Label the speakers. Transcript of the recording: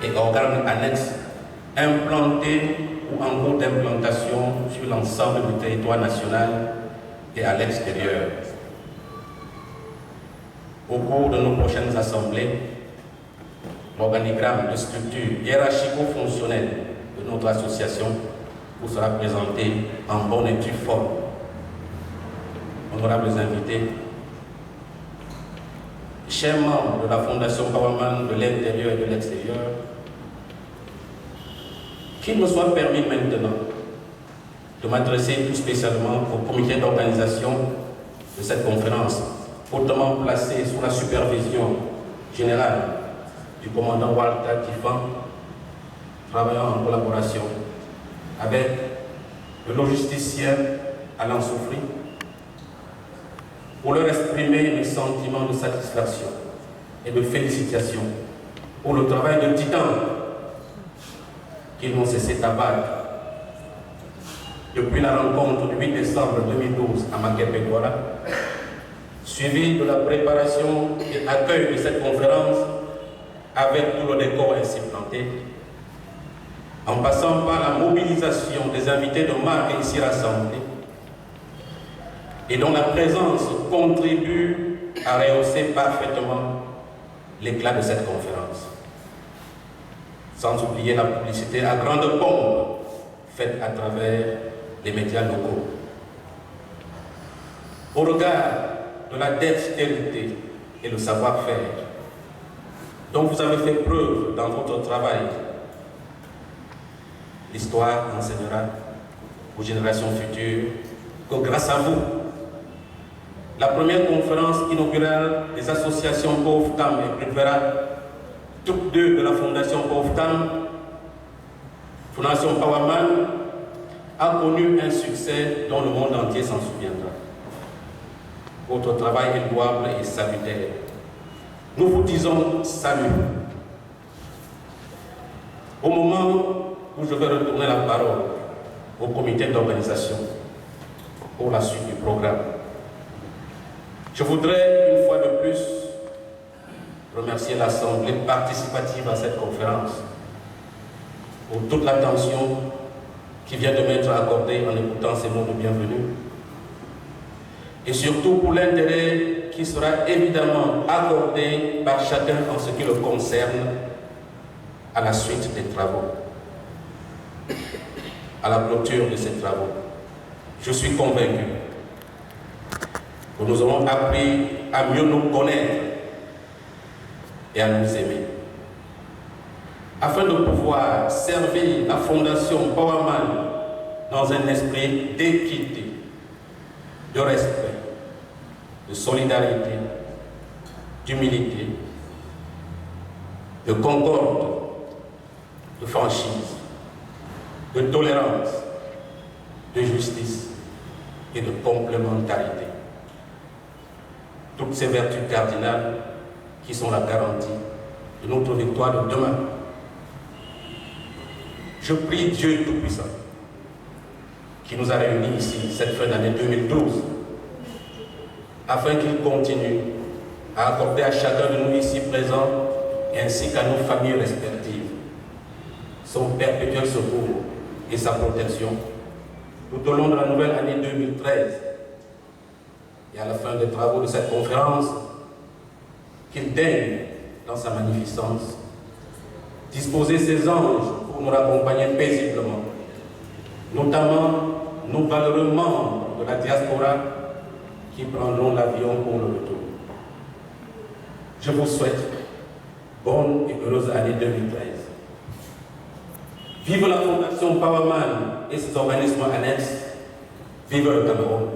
Speaker 1: et organes annexes implantés ou en cours d'implantation sur l'ensemble du territoire national et à l'extérieur. Au cours de nos prochaines assemblées, l'organigramme de structure hiérarchico-fonctionnelle de notre association vous sera présenté en bonne et due forme. Honorables invités, chers membres de la Fondation Powerman de l'intérieur et de l'extérieur, qu'il me soit permis maintenant de m'adresser tout spécialement au comité d'organisation de cette conférence, hautement placé sous la supervision générale du commandant Walter Kiffan, travaillant en collaboration avec le logisticien Alain Soufri, pour leur exprimer le sentiment de satisfaction et de félicitations pour le travail de titan qu'ils n'ont cessé d'abattre depuis la rencontre du 8 décembre 2012 à Makepé-Douala, suivi de la préparation et accueil de cette conférence avec tout le décor ainsi planté, en passant par la mobilisation des invités de marque ici rassemblés, et dont la présence contribue à rehausser parfaitement l'éclat de cette conférence. Sans oublier la publicité à grande pompe faite à travers les médias locaux. Au regard de la dextérité et le savoir-faire dont vous avez fait preuve dans votre travail, l'histoire enseignera aux générations futures que grâce à vous, la première conférence inaugurale des associations Pauvres Femmes et Privera, toutes deux de la Fondation Pauvres Femmes, Fondation Powerman, a connu un succès dont le monde entier s'en souviendra. Votre travail est louable et salutaire. Nous vous disons salut. Au moment où je vais retourner la parole au comité d'organisation pour la suite du programme, je voudrais une fois de plus remercier l'Assemblée participative à cette conférence pour toute l'attention qui vient de m'être accordée en écoutant ces mots de bienvenue et surtout pour l'intérêt qui sera évidemment accordé par chacun en ce qui le concerne à la suite des travaux, à la clôture de ces travaux. Je suis convaincu que nous aurons appris à mieux nous connaître et à nous aimer, afin de pouvoir servir la Fondation Powerman dans un esprit d'équité, de respect, de solidarité, d'humilité, de concorde, de franchise, de tolérance, de justice et de complémentarité. Toutes ces vertus cardinales qui sont la garantie de notre victoire de demain. Je prie Dieu Tout-Puissant, qui nous a réunis ici cette fin d'année 2012, afin qu'il continue à accorder à chacun de nous ici présents, ainsi qu'à nos familles respectives, son perpétuel secours et sa protection tout au long de la nouvelle année 2013 et à la fin des travaux de cette conférence, qu'il daigne, dans sa magnificence, disposer ses anges pour nous accompagner paisiblement, notamment nos valeureux membres de la diaspora qui prendront l'avion pour le retour. Je vous souhaite bonne et heureuse année 2013. Vive la Fondation Powerman et ses organismes annexes. Vive le Cameroun.